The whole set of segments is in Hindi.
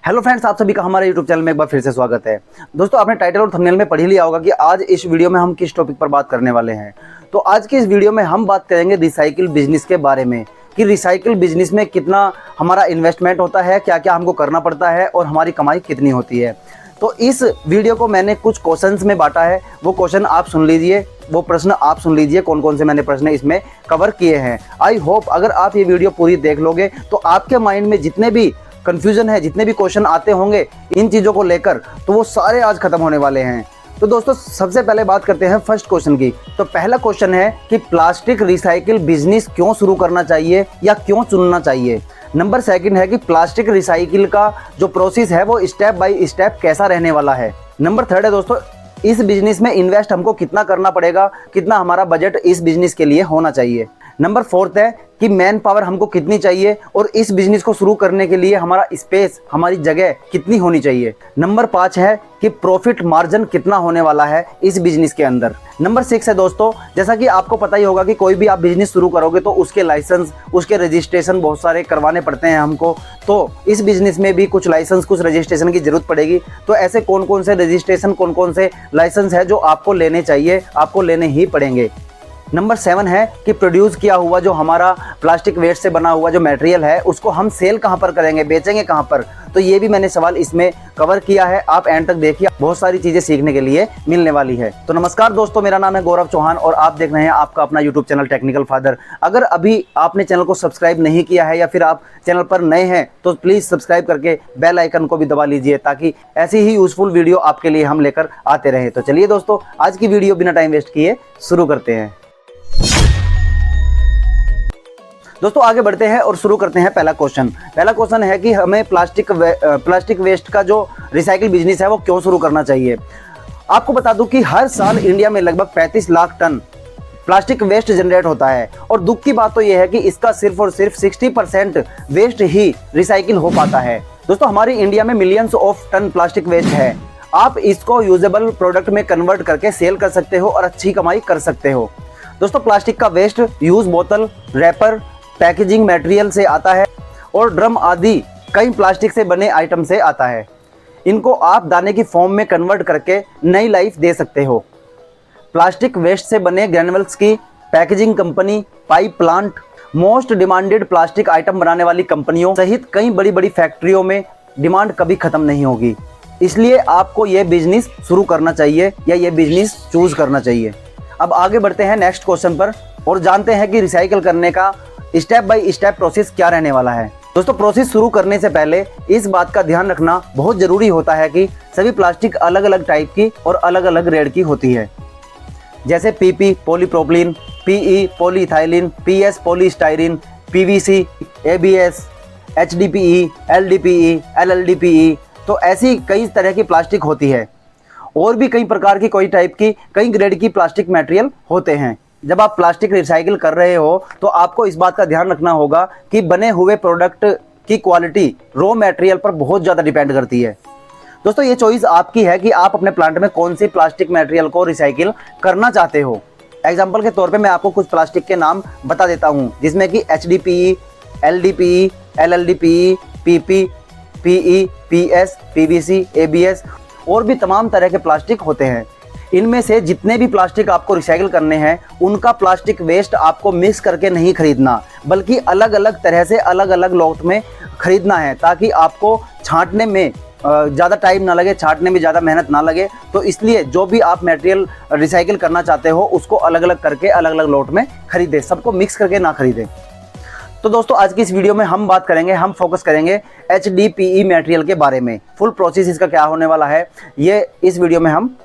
हेलो फ्रेंड्स, आप सभी का हमारे यूट्यूब चैनल में एक बार फिर से स्वागत है। दोस्तों, आपने टाइटल और थंबनेल में पढ़ ही लिया होगा कि आज इस वीडियो में हम किस टॉपिक पर बात करने वाले हैं। तो आज की इस वीडियो में हम बात करेंगे रिसाइकिल बिजनेस के बारे में कि रिसाइकिल बिजनेस में कितना हमारा इन्वेस्टमेंट होता है, क्या क्या हमको करना पड़ता है और हमारी कमाई कितनी होती है। तो इस वीडियो को मैंने कुछ क्वेश्चंस में बांटा है, वो क्वेश्चन आप सुन लीजिए, वो प्रश्न आप सुन लीजिए, कौन कौन से मैंने प्रश्न इसमें कवर किए हैं। आई होप अगर आप ये वीडियो पूरी देख लोगे तो आपके माइंड में जितने भी कंफ्यूजन है, जितने भी क्वेश्चन आते होंगे इन चीज़ों को लेकर, तो वो सारे आज खत्म होने वाले हैं। तो दोस्तों, सबसे पहले बात करते हैं फर्स्ट क्वेश्चन की। तो पहला क्वेश्चन है कि प्लास्टिक रिसाइकिल बिजनेस क्यों शुरू करना चाहिए या क्यों चुनना चाहिए। नंबर सेकंड है कि प्लास्टिक रिसाइकिल का जो प्रोसेस है वो स्टेप बाय स्टेप कैसा रहने वाला है। नंबर थर्ड है दोस्तों, इस बिजनेस में इन्वेस्ट हमको कितना करना पड़ेगा, कितना हमारा बजट इस बिजनेस के लिए होना चाहिए। नंबर फोर्थ है कि मैन पावर हमको कितनी चाहिए और इस बिजनेस को शुरू करने के लिए हमारा स्पेस, हमारी जगह कितनी होनी चाहिए। नंबर 5 है कि प्रॉफिट मार्जिन कितना होने वाला है इस बिजनेस के अंदर। नंबर 6 है दोस्तों, जैसा कि आपको पता ही होगा कि कोई भी आप बिजनेस शुरू करोगे तो उसके लाइसेंस, उसके रजिस्ट्रेशन बहुत सारे करवाने पड़ते हैं हमको। तो इस बिजनेस में भी कुछ लाइसेंस, कुछ रजिस्ट्रेशन की जरूरत पड़ेगी। तो ऐसे कौन कौन से रजिस्ट्रेशन, कौन कौन से लाइसेंस है जो आपको लेने चाहिए, आपको लेने ही पड़ेंगे। नंबर 7 है कि प्रोड्यूस किया हुआ जो हमारा प्लास्टिक वेस्ट से बना हुआ जो मटेरियल है उसको हम सेल कहाँ पर करेंगे, बेचेंगे कहाँ पर। तो ये भी मैंने सवाल इसमें कवर किया है, आप एंड तक देखिए, बहुत सारी चीज़ें सीखने के लिए मिलने वाली है। तो नमस्कार दोस्तों, मेरा नाम है गौरव चौहान और आप देख रहे हैं आपका अपना यूट्यूब चैनल टेक्निकल फादर। अगर अभी आपने चैनल को सब्सक्राइब नहीं किया है या फिर आप चैनल पर नए हैं तो प्लीज़ सब्सक्राइब करके बेल आइकन को भी दबा लीजिए ताकि ऐसी ही यूजफुल वीडियो आपके लिए हम लेकर आते रहें। तो चलिए दोस्तों, आज की वीडियो बिना टाइम वेस्ट किए शुरू करते हैं। दोस्तों, आगे बढ़ते हैं और शुरू करते हैं पहला क्वेश्चन। पहला क्वेश्चन है कि हमें प्लास्टिक वेस्ट का जो रिसाइकिल बिजनेस है वो क्यों शुरू करना चाहिए। आपको बता दूं कि हर साल इंडिया में लगभग 35 lakh ton plastic waste generate होता है और दुख की बात तो यह है कि इसका सिर्फ और सिर्फ 60% वेस्ट ही रिसाइकिल हो पाता है। दोस्तों, हमारी इंडिया में millions of ton plastic waste है। आप इसको यूजेबल प्रोडक्ट में कन्वर्ट करके सेल कर सकते हो और अच्छी कमाई कर सकते हो। दोस्तों, प्लास्टिक का वेस्ट यूज बोतल, रैपर, पैकेजिंग मटेरियल से आता है और ड्रम आदि कई प्लास्टिक से बने आइटम से आता है। इनको आप दाने की फॉर्म में कन्वर्ट करके नई लाइफ दे सकते हो। प्लास्टिक वेस्ट से बने ग्रैन्युल्स की packaging company, pipe plant, most demanded plastic item बनाने वाली कंपनियों सहित कई बड़ी बड़ी फैक्ट्रियों में डिमांड कभी खत्म नहीं होगी। इसलिए आपको ये बिजनेस शुरू करना चाहिए या ये बिजनेस चूज करना चाहिए। अब आगे बढ़ते हैं नेक्स्ट क्वेश्चन पर और जानते हैं कि रिसाइकिल करने का स्टेप बाय स्टेप प्रोसेस क्या रहने वाला है। दोस्तों, प्रोसेस शुरू करने से पहले इस बात का ध्यान रखना बहुत जरूरी होता है कि सभी प्लास्टिक अलग अलग टाइप की और अलग अलग ग्रेड की होती है, जैसे PP polypropylene, PE polyethylene, PS polystyrene, PVC, ABS, HDPE, LDPE, LLDPE. तो ऐसी कई तरह की प्लास्टिक होती है और भी कई प्रकार की, कोई टाइप की, कई ग्रेड की प्लास्टिक मटेरियल होते हैं। जब आप प्लास्टिक रिसाइकिल कर रहे हो तो आपको इस बात का ध्यान रखना होगा कि बने हुए प्रोडक्ट की क्वालिटी रॉ मटेरियल पर बहुत ज़्यादा डिपेंड करती है। दोस्तों, ये चॉइस आपकी है कि आप अपने प्लांट में कौन सी प्लास्टिक मटेरियल को रिसाइकिल करना चाहते हो। एग्जाम्पल के तौर पे मैं आपको कुछ प्लास्टिक के नाम बता देता हूँ, जिसमें कि HDPE, LDPE, LLDPE, PP, PE, PS, PVC, ABS और भी तमाम तरह के प्लास्टिक होते हैं। इनमें से जितने भी प्लास्टिक आपको रिसाइकिल करने हैं उनका प्लास्टिक वेस्ट आपको मिक्स करके नहीं खरीदना, बल्कि अलग अलग तरह से अलग अलग लॉट में खरीदना है ताकि आपको छांटने में ज़्यादा टाइम ना लगे, छांटने में ज़्यादा मेहनत ना लगे। तो इसलिए जो भी आप मटेरियल रिसाइकिल करना चाहते हो उसको अलग अलग करके अलग अलग लॉट में खरीदें, सबको मिक्स करके ना खरीदें। तो दोस्तों, आज की इस वीडियो में हम बात करेंगे, हम फोकस करेंगे एचडीपीई मटेरियल के बारे में। फुल प्रोसेस इसका क्या होने वाला है ये इस वीडियो में हम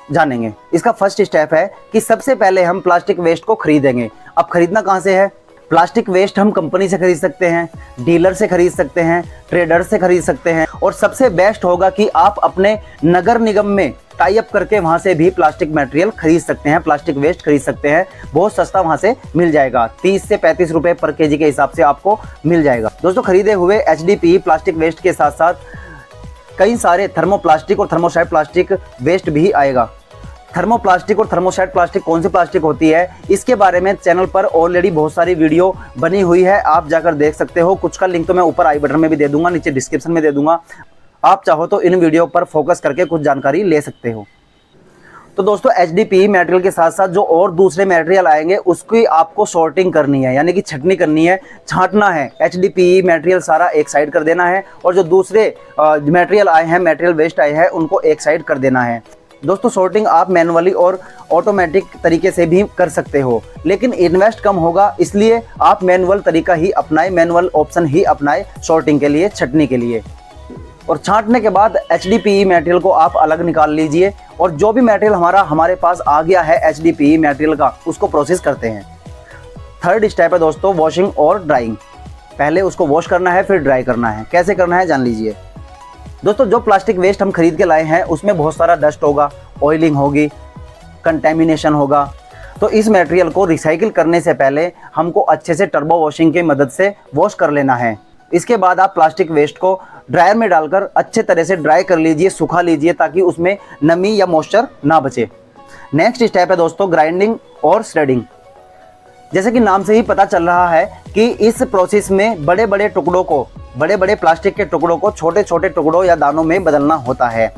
जानेंगे। इसका फर्स्ट स्टेप है कि सबसे पहले हम प्लास्टिक वेस्ट को खरीदेंगे। अब खरीदना कहाँ से है? प्लास्टिक वेस्ट हम कंपनी से खरीद सकते हैं, डीलर से खरीद सकते हैं, ट्रेडर से खरीद सकते हैं और सबसे बेस्ट होगा कि आप अपने नगर निगम में टाई अप करके वहां से भी प्लास्टिक मटेरियल खरीद सकते हैं, प्लास्टिक वेस्ट खरीद सकते हैं। बहुत सस्ता वहां से मिल जाएगा, 30 से 35 रुपए पर केजी के हिसाब से आपको मिल जाएगा। दोस्तों, खरीदे हुए एचडीपीई प्लास्टिक वेस्ट के साथ साथ कई सारे थर्मोप्लास्टिक और थर्मोसेट प्लास्टिक वेस्ट भी आएगा। थर्मोप्लास्टिक और थर्मोसेट प्लास्टिक कौन सी प्लास्टिक होती है इसके बारे में चैनल पर ऑलरेडी बहुत सारी वीडियो बनी हुई है, आप जाकर देख सकते हो। कुछ का लिंक तो मैं ऊपर आई बटन में भी दे दूंगा, नीचे डिस्क्रिप्शन में दे दूंगा। आप चाहो तो इन वीडियो पर फोकस करके कुछ जानकारी ले सकते हो। तो दोस्तों HDPE मटेरियल के साथ साथ जो और दूसरे मटेरियल आएंगे उसकी आपको सॉर्टिंग करनी है, यानी कि छटनी करनी है, छांटना है। HDPE मटेरियल सारा एक साइड कर देना है और जो दूसरे मटेरियल आए हैं, मटेरियल वेस्ट आए हैं, उनको एक साइड कर देना है। दोस्तों सॉर्टिंग आप मैनुअली और ऑटोमेटिक तरीके से भी कर सकते हो, लेकिन इन्वेस्ट कम होगा, इसलिए आप मैनुअल तरीका ही अपनाएं, मैनुअल ऑप्शन ही अपनाएं सॉर्टिंग के लिए, छटनी के लिए। और छांटने के बाद HDPE मटेरियल को आप अलग निकाल लीजिए और जो भी मटेरियल हमारे पास आ गया है HDPE मटेरियल का, उसको प्रोसेस करते हैं। थर्ड स्टेप है दोस्तों वॉशिंग और ड्राइंग। पहले उसको वॉश करना है, फिर ड्राई करना है। कैसे करना है जान लीजिए। दोस्तों जो प्लास्टिक वेस्ट हम खरीद के लाए हैं उसमें बहुत सारा डस्ट होगा, ऑयलिंग होगी, कंटेमिनेशन होगा। तो इस मटेरियल को रिसाइकिल करने से पहले हमको अच्छे से टर्बो वॉशिंग की मदद से वॉश कर लेना है। इसके बाद आप प्लास्टिक वेस्ट को ड्रायर में डालकर अच्छे तरह से ड्राई कर लीजिए, सुखा लीजिए, ताकि उसमें नमी या मॉइस्चर ना बचे। नेक्स्ट स्टेप है दोस्तों ग्राइंडिंग और श्रेडिंग। जैसे कि नाम से ही पता चल रहा है कि इस प्रोसेस में बड़े बड़े प्लास्टिक के टुकड़ों को छोटे छोटे टुकड़ों या दानों में बदलना होता है।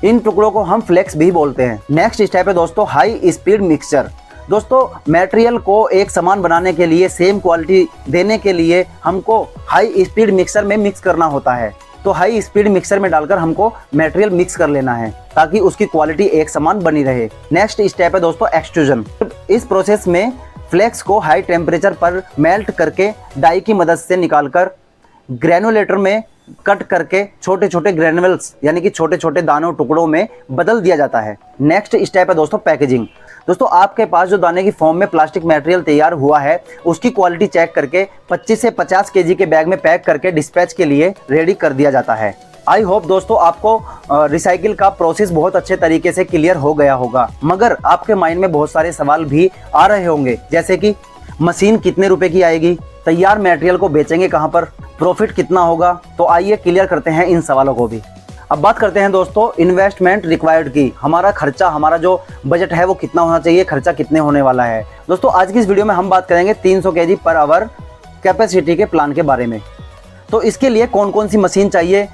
इन टुकड़ों को हम फ्लेक्स भी बोलते हैं। नेक्स्ट स्टेप है दोस्तों हाई स्पीड मिक्सचर। दोस्तों मटेरियल को एक समान बनाने के लिए, सेम क्वालिटी देने के लिए हमको हाई स्पीड मिक्सर में मिक्स करना होता है। तो हाई स्पीड मिक्सर में डालकर हमको मटेरियल मिक्स कर लेना है ताकि उसकी क्वालिटी एक समान बनी रहे। नेक्स्ट स्टेप है दोस्तों एक्सट्रूजन। इस प्रोसेस में फ्लेक्स को हाई टेम्परेचर पर मेल्ट करके डाई की मदद से निकालकर ग्रेनुलेटर में कट करके छोटे छोटे ग्रेनुअल्स यानी कि छोटे छोटे दानों टुकड़ों में बदल दिया जाता है। नेक्स्ट स्टेप है दोस्तों पैकेजिंग। दोस्तों आपके पास जो दाने की फॉर्म में प्लास्टिक मटेरियल तैयार हुआ है उसकी क्वालिटी चेक करके 25 से 50 केजी के बैग में पैक करके डिस्पैच के लिए रेडी कर दिया जाता है। आई होप दोस्तों आपको रिसाइकिल का प्रोसेस बहुत अच्छे तरीके से क्लियर हो गया होगा, मगर आपके माइंड में बहुत सारे सवाल भी आ रहे होंगे, जैसे कि मशीन कितने रुपए की आएगी, तैयार मटेरियल को बेचेंगे कहाँ पर, प्रॉफिट कितना होगा। तो आइए क्लियर करते हैं इन सवालों को भी। अब बात करते हैं दोस्तों इन्वेस्टमेंट रिक्वायर्ड की। हमारा खर्चा, हमारा जो बजट है वो कितना होना चाहिए, खर्चा कितने होने वाला है। दोस्तों आज की इस वीडियो में हम बात करेंगे 300 kg पर आवर कैपेसिटी के प्लान के बारे में। तो इसके लिए कौन कौन सी मशीन चाहिए,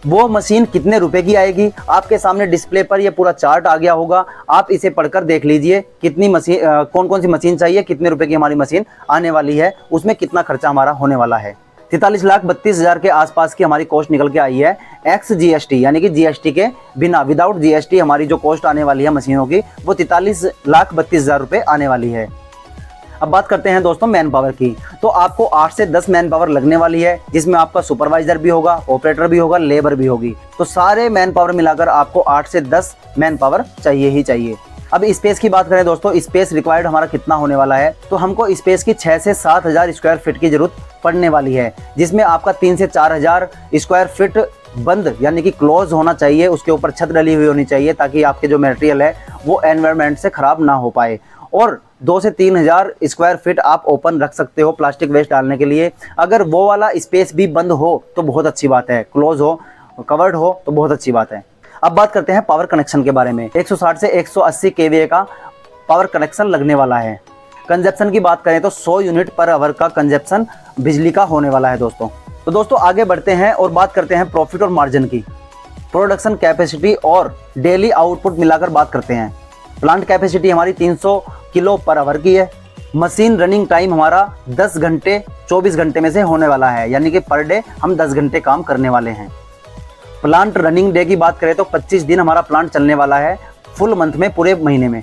वो मशीन कितने रुपए की आएगी, आपके सामने डिस्प्ले पर ये पूरा चार्ट आ गया होगा, आप इसे पढ़कर देख लीजिए कितनी मशीन, कौन कौन सी मशीन चाहिए, कितने रुपए की हमारी मशीन आने वाली है, उसमें कितना खर्चा हमारा होने वाला है। 43,32,000 के आसपास की हमारी कॉस्ट निकल के आई है एक्स GST, यानी कि GST के बिना, विदाउट GST हमारी जो कॉस्ट आने वाली है मशीनों की वो 43,32,000 रुपये आने वाली है। अब बात करते हैं दोस्तों मैन पावर की। तो आपको 8 से 10 मैन पावर लगने वाली है, जिसमें आपका सुपरवाइजर भी होगा, ऑपरेटर भी होगा, लेबर भी होगी। तो सारे मैन पावर मिलाकर आपको 8 से 10 मैन पावर चाहिए ही चाहिए। अब स्पेस की बात करें दोस्तों, स्पेस रिक्वायर्ड हमारा कितना होने वाला है, तो हमको स्पेस की 6 से 7,000 स्क्वायर फीट की जरूरत पड़ने वाली है, जिसमें आपका 3 से 4,000 स्क्वायर फीट बंद यानी कि क्लोज होना चाहिए, उसके ऊपर छत डली हुई होनी चाहिए ताकि आपके जो मटेरियल है वो एनवायरनमेंट से खराब ना हो पाए। और 2 से 3,000 स्क्वायर फीट आप ओपन रख सकते हो प्लास्टिक वेस्ट डालने के लिए। अगर वो वाला स्पेस भी बंद हो तो बहुत अच्छी बात है, क्लोज हो, कवर्ड हो तो बहुत अच्छी बात है। अब बात करते हैं पावर कनेक्शन के बारे में। 160 से 180 kVA का पावर कनेक्शन लगने वाला है। कंजप्शन की बात करें तो 100 यूनिट पर आवर का कंजप्शन बिजली का होने वाला है दोस्तों। तो दोस्तों आगे बढ़ते हैं और बात करते हैं प्रॉफिट और मार्जिन की। प्रोडक्शन कैपेसिटी और डेली आउटपुट मिलाकर बात करते हैं। प्लांट कैपेसिटी हमारी 300 किलो पर आवर की है। मशीन रनिंग टाइम हमारा 10 घंटे 24 घंटे में से होने वाला है, यानी कि पर डे हम 10 घंटे काम करने वाले हैं। प्लांट रनिंग डे की बात करें तो 25 दिन हमारा प्लांट चलने वाला है फुल मंथ में, पूरे महीने में।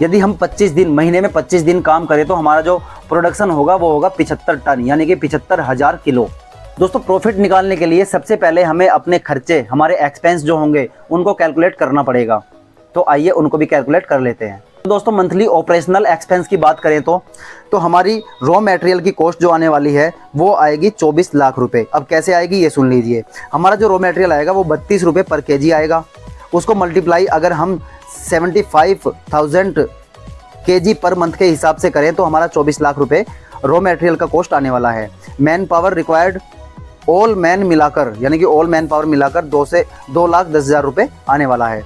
यदि हम 25 दिन, महीने में 25 दिन काम करें तो हमारा जो प्रोडक्शन होगा वो होगा 75 टन, यानी कि 75,000 किलो। दोस्तों प्रॉफिट निकालने के लिए सबसे पहले हमें अपने खर्चे, हमारे एक्सपेंस जो होंगे उनको कैलकुलेट करना पड़ेगा। तो आइए उनको भी कैलकुलेट कर लेते हैं। दोस्तों मंथली ऑपरेशनल एक्सपेंस की बात करें तो हमारी रॉ मटेरियल की कॉस्ट जो आने वाली है वो आएगी 24 लाख रुपए। अब कैसे आएगी ये सुन लीजिए। हमारा जो रॉ मटेरियल आएगा वो 32 रुपये पर केजी आएगा। उसको मल्टीप्लाई अगर हम 75,000 केजी पर मंथ के हिसाब से करें तो हमारा 24 लाख रुपए रॉ मटेरियल का कॉस्ट आने वाला है। Man power required all man मिलाकर, यानी कि ऑल मैन पावर मिलाकर 2 से 2,10,000 रुपये आने वाला है।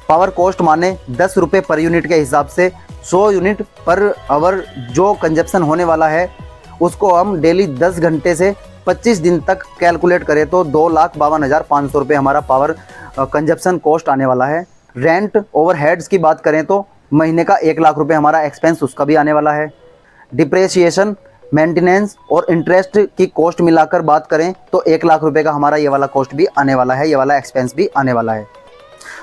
पावर कॉस्ट माने 10 रुपये पर यूनिट के हिसाब से 100 यूनिट पर आवर जो कंजप्शन होने वाला है उसको हम डेली 10 घंटे से 25 दिन तक कैलकुलेट करें तो 2,52,500 रुपये हमारा पावर कंजप्शन कॉस्ट आने वाला है। रेंट ओवरहेड्स की बात करें तो महीने का 1 लाख रुपये हमारा एक्सपेंस उसका भी आने वाला है। डिप्रेशिएशन, मेंटेनेंस और इंटरेस्ट की कॉस्ट मिलाकर बात करें तो 1 लाख रुपये का हमारा ये वाला कॉस्ट भी आने वाला है, ये वाला एक्सपेंस भी आने वाला है।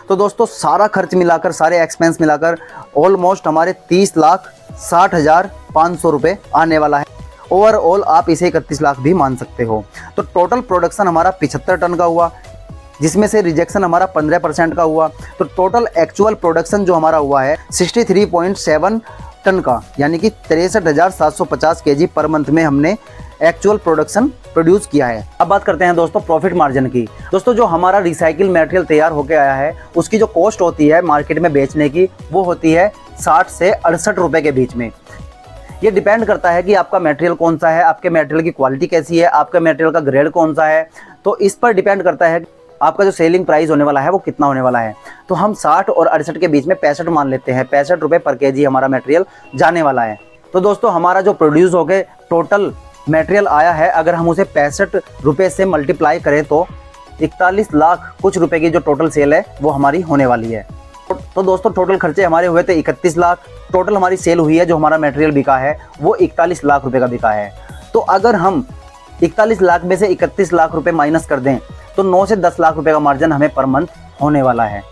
तो दोस्तों सारा खर्च मिलाकर, सारे एक्सपेंस मिलाकर ऑलमोस्ट हमारे 30,60,500 रुपये आने वाला है। ओवरऑल आप इसे 31 लाख भी मान सकते हो। तो टोटल प्रोडक्शन हमारा 75 टन का हुआ, जिसमें से रिजेक्शन हमारा 15% का हुआ। तो टोटल एक्चुअल प्रोडक्शन जो हमारा हुआ है 63.7 टन का, यानी कि 63,750 केजी पर मंथ में हमने एक्चुअल प्रोडक्शन प्रोड्यूस किया है। अब बात करते हैं दोस्तों प्रॉफिट मार्जिन की। दोस्तों जो हमारा रिसाइकिल मटेरियल तैयार होकर आया है उसकी जो कॉस्ट होती है मार्केट में बेचने की, वो होती है 60 से 68 रुपये के बीच में। ये डिपेंड करता है कि आपका मटेरियल कौन सा है, आपके मटेरियल की क्वालिटी कैसी है, आपके मटेरियल का ग्रेड कौन सा है। तो इस पर डिपेंड करता है आपका जो सेलिंग प्राइस होने वाला है वो कितना होने वाला है। तो हम 60 और 68 के बीच में 65 मान लेते हैं। 65 रुपये पर केजी हमारा मटेरियल जाने वाला है। तो दोस्तों हमारा जो प्रोड्यूस हो गए टोटल मटेरियल आया है, अगर हम उसे 65 रुपये से मल्टीप्लाई करें तो 41 लाख कुछ रुपए की जो टोटल सेल है वो हमारी होने वाली है। तो दोस्तों टोटल खर्चे हमारे हुए थे 31 लाख। टोटल हमारी सेल हुई है, जो हमारा मटेरियल बिका है वो 41 लाख रुपए का बिका है। तो अगर हम 41 लाख में से 31 लाख रुपए माइनस कर दें तो 9 से 10 लाख रुपए का मार्जिन हमें पर मंथ होने वाला है।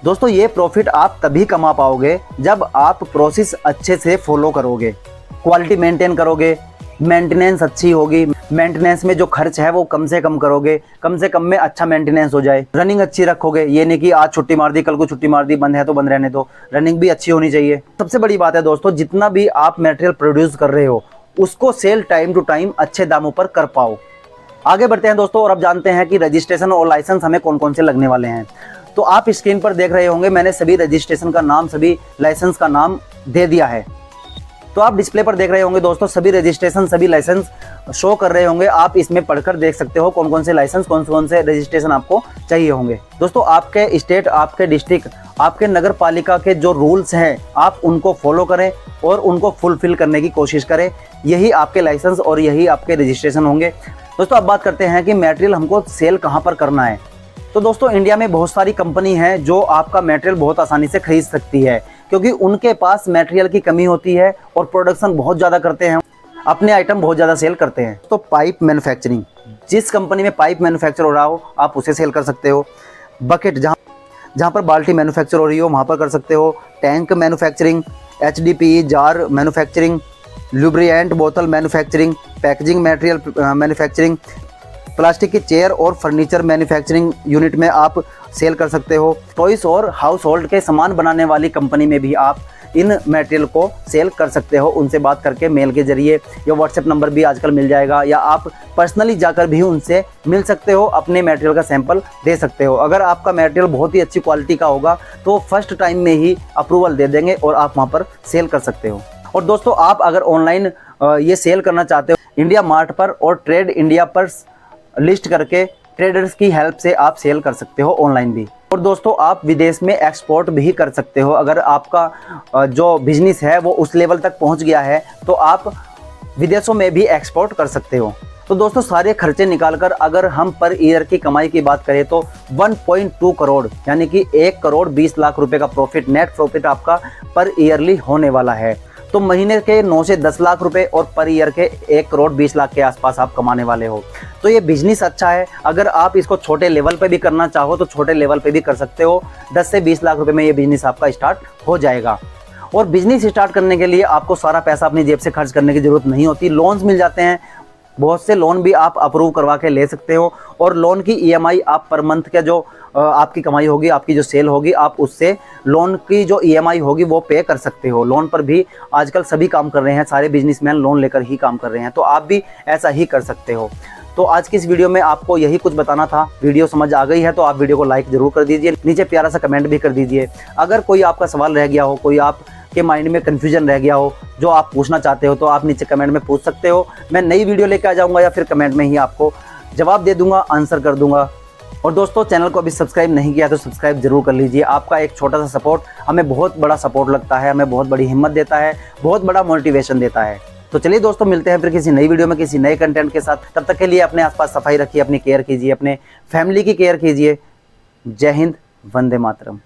दोस्तों ये प्रॉफिट आप तभी कमा पाओगे जब आप प्रोसेस अच्छे से फॉलो करोगे, क्वालिटी मेंटेन करोगे, मेंटेनेंस अच्छी होगी, मेंटेनेंस में जो खर्च है वो कम से कम करोगे, कम से कम में अच्छा मेंटेनेंस हो जाए, रनिंग अच्छी रखोगे। ये नहीं कि आज छुट्टी मार दी, कल को छुट्टी मार दी, बंद है तो बंद रहने दो, रनिंग भी अच्छी होनी चाहिए। सबसे बड़ी बात है दोस्तों, जितना भी आप मटेरियल प्रोड्यूस कर रहे हो उसको सेल टाइम टू टाइम अच्छे दामों पर कर पाओ। आगे बढ़ते हैं दोस्तों और अब जानते हैं कि रजिस्ट्रेशन और लाइसेंस हमें कौन कौन से लगने वाले हैं। तो आप स्क्रीन पर देख रहे होंगे मैंने सभी रजिस्ट्रेशन का नाम, सभी लाइसेंस का नाम दे दिया है। तो आप डिस्प्ले पर देख रहे होंगे दोस्तों, सभी रजिस्ट्रेशन, सभी लाइसेंस शो कर रहे होंगे। आप इसमें पढ़कर देख सकते हो कौन कौन से लाइसेंस, कौन से रजिस्ट्रेशन आपको चाहिए होंगे। दोस्तों आपके स्टेट, आपके डिस्ट्रिक्ट, आपके नगर पालिका के जो रूल्स हैं आप उनको फॉलो करें और उनको फुलफिल करने की कोशिश करें। यही आपके लाइसेंस और यही आपके रजिस्ट्रेशन होंगे। दोस्तों अब बात करते हैं कि मटेरियल हमको सेल कहाँ पर करना है। तो दोस्तों इंडिया में बहुत सारी कंपनी है जो आपका मटेरियल बहुत आसानी से खरीद सकती है, क्योंकि उनके पास मटेरियल की कमी होती है और प्रोडक्शन बहुत ज़्यादा करते हैं, अपने आइटम बहुत ज़्यादा सेल करते हैं। तो पाइप मैन्युफैक्चरिंग, जिस कंपनी में पाइप मैन्युफैक्चर हो रहा हो आप उसे सेल कर सकते हो। बकेट, जहाँ पर बाल्टी मैन्युफैक्चर हो रही हो वहाँ पर कर सकते हो। Tank manufacturing, HDPE jar manufacturing, lubricant बोतल manufacturing, packaging material manufacturing, plastic की चेयर और फर्नीचर मैन्युफैक्चरिंग यूनिट में आप सेल कर सकते हो। टॉयस और हाउस होल्ड के सामान बनाने वाली कंपनी में भी आप इन मटेरियल को सेल कर सकते हो। उनसे बात करके मेल के जरिए, या व्हाट्सएप नंबर भी आजकल मिल जाएगा, या आप पर्सनली जाकर भी उनसे मिल सकते हो, अपने मटेरियल का सैंपल दे सकते हो। अगर आपका मटेरियल बहुत ही अच्छी क्वालिटी का होगा तो फर्स्ट टाइम में ही अप्रूवल दे देंगे और आप वहाँ पर सेल कर सकते हो। और दोस्तों आप अगर ऑनलाइन ये सेल करना चाहते हो, इंडिया मार्ट पर और ट्रेड इंडिया पर लिस्ट करके ट्रेडर्स की हेल्प से आप सेल कर सकते हो ऑनलाइन भी। और दोस्तों आप विदेश में एक्सपोर्ट भी कर सकते हो। अगर आपका जो बिजनेस है वो उस लेवल तक पहुंच गया है तो आप विदेशों में भी एक्सपोर्ट कर सकते हो। तो दोस्तों सारे खर्चे निकालकर अगर हम पर ईयर की कमाई की बात करें तो 1.2 करोड़ यानी कि 1 करोड़ 20 लाख रुपए का प्रॉफिट, नेट प्रॉफिट आपका पर ईयरली होने वाला है। तो महीने के 9 से 10 लाख रुपए और पर ईयर के 1 करोड़ 20 लाख के आसपास आप कमाने वाले हो। तो ये बिजनेस अच्छा है। अगर आप इसको छोटे लेवल पे भी करना चाहो तो छोटे लेवल पे भी कर सकते हो। 10 से 20 लाख रुपए में ये बिजनेस आपका स्टार्ट हो जाएगा। और बिजनेस स्टार्ट करने के लिए आपको सारा पैसा अपनी जेब से खर्च करने की जरूरत नहीं होती। लोन्स मिल जाते हैं, बहुत से लोन भी आप अप्रूव करवा के ले सकते हो। और लोन की EMI आप पर मंथ का जो आपकी कमाई होगी, आपकी जो सेल होगी, आप उससे लोन की जो EMI होगी वो पे कर सकते हो। लोन पर भी आजकल सभी काम कर रहे हैं, सारे बिजनेसमैन लोन लेकर ही काम कर रहे हैं, तो आप भी ऐसा ही कर सकते हो। तो आज की इस वीडियो में आपको यही कुछ बताना था। वीडियो समझ आ गई है तो आप वीडियो को लाइक जरूर कर दीजिए, नीचे प्यारा सा कमेंट भी कर दीजिए। अगर कोई आपका सवाल रह गया हो, कोई आपके माइंड में कन्फ्यूजन रह गया हो जो आप पूछना चाहते हो, तो आप नीचे कमेंट में पूछ सकते हो। मैं नई वीडियो लेकर आ जाऊँगा या फिर कमेंट में ही आपको जवाब दे दूँगा, आंसर कर दूँगा। और दोस्तों चैनल को अभी सब्सक्राइब नहीं किया तो सब्सक्राइब जरूर कर लीजिए। आपका एक छोटा सा सपोर्ट हमें बहुत बड़ा सपोर्ट लगता है, हमें बहुत बड़ी हिम्मत देता है, बहुत बड़ा मोटिवेशन देता है। तो चलिए दोस्तों, मिलते हैं फिर किसी नई वीडियो में किसी नए कंटेंट के साथ। तब तक के लिए अपने आसपास सफाई रखिए, अपनी केयर कीजिए, अपने फैमिली की केयर कीजिए। जय हिंद, वंदे मातरम।